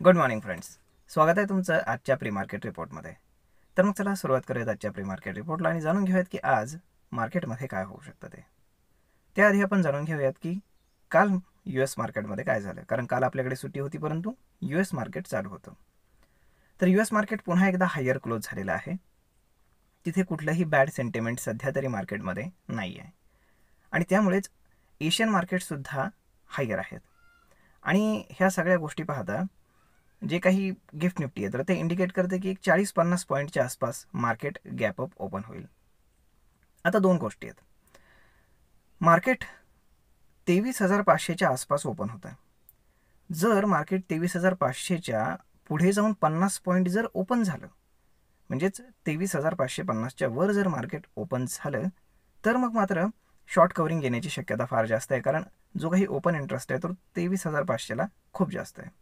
Good morning friends, स्वागत आहे तुमचं आजच्या प्री मार्केट रिपोर्टमध्ये. तर मग चला सुरुवात करूयात आजच्या प्री मार्केट रिपोर्टला आणि जाणून घेऊयात की आज मार्केटमध्ये काय होऊ शकतं ते. त्याआधी आपण जाणून घेऊयात की काल US मार्केटमध्ये काय झालं, कारण काल आपल्याकडे सुट्टी होती परंतु US मार्केट चालू होतं. तर US मार्केट पुन्हा एकदा हायर क्लोज झालेलं आहे. तिथे कुठलंही बॅड सेंटिमेंट सध्या तरी मार्केटमध्ये नाही आहे आणि त्यामुळेच एशियन मार्केटसुद्धा हायर आहेत. आणि ह्या सगळ्या गोष्टी पाहता जे काही गिफ्ट निफ्टी आहे तर ते इंडिकेट करते की 40-50 पॉईंटच्या आसपास मार्केट गॅप अप ओपन होईल. आता दोन गोष्टी आहेत. मार्केट 23,500च्या आसपास ओपन होतं. जर मार्केट 23,500च्या पुढे जाऊन 50 पॉईंट जर ओपन झालं, म्हणजेच 23,550च्या वर जर मार्केट ओपन झालं तर मग मात्र शॉर्ट कव्हरिंग येण्याची शक्यता फार जास्त आहे, कारण जो काही ओपन इंटरेस्ट आहे तो 23,500ला खूप जास्त आहे.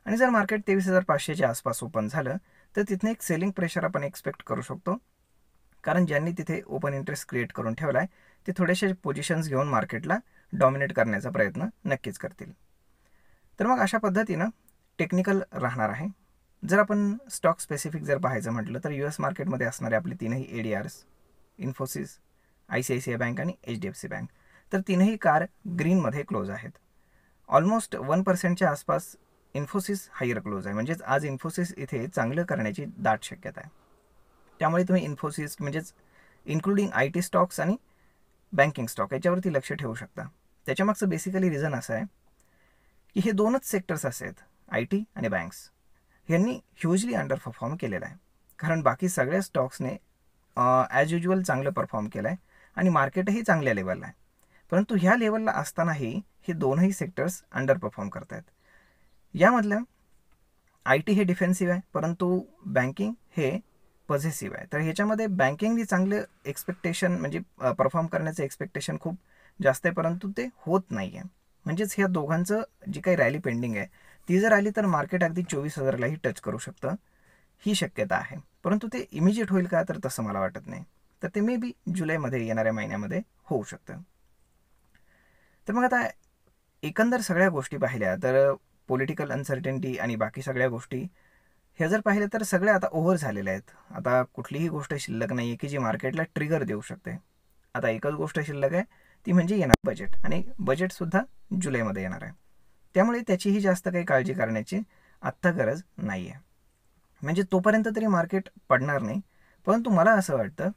आणि जर मार्केट 23,500च्या आसपास ओपन झालं तर तिथनं एक सेलिंग प्रेशर आपण एक्सपेक्ट करू शकतो, कारण ज्यांनी तिथे ओपन इंटरेस्ट क्रिएट करून ठेवला आहे ते थोडेसे पोझिशन्स घेऊन मार्केटला डॉमिनेट करण्याचा प्रयत्न नक्कीच करतील. तर मग अशा पद्धतीनं टेक्निकल राहणार आहे. जर आपण स्टॉक स्पेसिफिक जर पाहायचं म्हटलं तर US मार्केटमध्ये असणारे आपले तीनही ADRs, इन्फोसिस, ICICI बँक आणि HDFC बँक, तर तीनही कार ग्रीनमध्ये क्लोज आहेत. ऑलमोस्ट 1%च्या आसपास इन्फोसिस हायर क्लोज आहे, म्हणजेच आज इन्फोसिस इथे चांगलं करण्याची दाट शक्यता आहे. त्यामुळे तुम्ही इन्फोसिस म्हणजेच इन्क्लुडिंग IT स्टॉक्स आणि बँकिंग स्टॉक याच्यावरती लक्ष ठेवू शकता. त्याच्यामागचं बेसिकली रिझन असं आहे की हे दोनच सेक्टर्स असे आहेत, IT आणि बँक्स, यांनी ह्युजली अंडर परफॉर्म केलेलं आहे. कारण बाकी सगळ्या स्टॉक्सने ॲज युज्युअल चांगलं परफॉर्म केलं आहे आणि मार्केटही चांगल्या लेवलला आहे. परंतु ह्या लेवलला असतानाही हे दोनही सेक्टर्स अंडर परफॉर्म करत आहेत. यामधलं IT हे डिफेन्सिव्ह आहे परंतु बँकिंग हे पॉझिटिव्ह आहे. तर ह्याच्यामध्ये बँकिंगनी चांगलं एक्सपेक्टेशन म्हणजे परफॉर्म करण्याचं एक्सपेक्टेशन खूप जास्त आहे, परंतु ते होत नाही आहे. म्हणजेच ह्या दोघांचं जी काही रॅली पेंडिंग आहे ती जर आली तर मार्केट अगदी 24,000लाही टच करू शकतं, ही शक्यता आहे. परंतु ते इमिजिएट होईल का, तर तसं मला वाटत नाही. तर ते मे बी जुलैमध्ये येणाऱ्या महिन्यामध्ये होऊ शकतं. तर मग आता एकंदर सगळ्या गोष्टी पाहिल्या तर पॉलिटिकल अनसर्टेनिटी आणि बाकी सगळ्या गोष्टी ह्या जर पाहिल्या तर सगळ्या आता ओव्हर झालेल्या आहेत. आता कुठलीही गोष्ट शिल्लक नाही आहे की जी मार्केटला ट्रिगर देऊ शकते. आता एकच गोष्ट शिल्लक आहे, ती म्हणजे येणार बजेट, आणि बजेटसुद्धा जुलैमध्ये येणार आहे. त्यामुळे त्याचीही जास्त काही काळजी करण्याची आत्ता गरज नाही आहे. म्हणजे तोपर्यंत तरी मार्केट पडणार नाही. परंतु मला असं वाटतं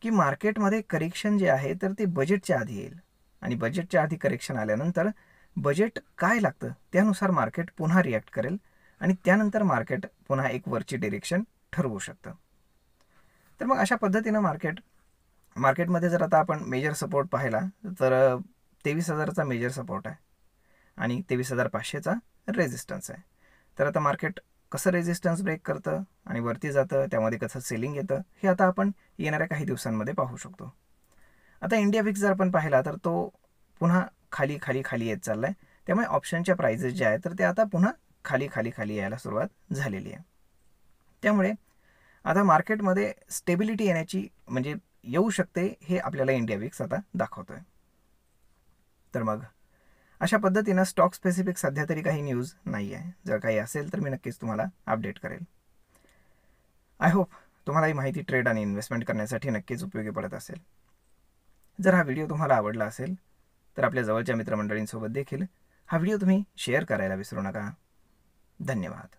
की मार्केटमध्ये करेक्शन जे आहे तर ते बजेटच्या आधी येईल आणि बजेटच्या आधी करेक्शन आल्यानंतर बजेट काय लागतं त्यानुसार मार्केट पुन्हा रिॲक्ट करेल आणि त्यानंतर मार्केट पुन्हा एक वरची डिरेक्शन ठरवू शकतं. तर मग अशा पद्धतीनं मार्केटमध्ये जर आता आपण मेजर सपोर्ट पाहिला तर 23,000चा मेजर सपोर्ट आहे आणि 23,500चा रेजिस्टन्स आहे. तर आता मार्केट कसं रेजिस्टन्स ब्रेक करतं आणि वरती जातं, त्यामध्ये कसं सेलिंग येतं, हे आता आपण येणाऱ्या काही दिवसांमध्ये पाहू शकतो. आता इंडिया विक्स जर आपण पाहिला तर तो पुन्हा खाली खाली खाली येत चालला आहे. त्यामुळे ऑप्शनच्या प्राइजेस जे आहेत तर ते आता पुन्हा खाली खाली खाली यायला सुरुवात झालेली आहे. त्यामुळे आता मार्केटमध्ये स्टेबिलिटी येण्याची म्हणजे येऊ शकते हे आपल्याला इंडिया विक्स आता दाखवतोय. तर मग अशा पद्धतीनं स्टॉक स्पेसिफिक सध्या तरी काही न्यूज नाही आहे. जर काही असेल तर मी नक्कीच तुम्हाला अपडेट करेल. आय होप तुम्हाला ही माहिती ट्रेड आणि इन्व्हेस्टमेंट करण्यासाठी नक्कीच उपयोगी पडत असेल. जर हा व्हिडिओ तुम्हाला आवडला असेल तर आपल्या जवळच्या मित्रमंडळींसोबत देखील हा व्हिडिओ तुम्ही शेअर करायला विसरू नका. धन्यवाद.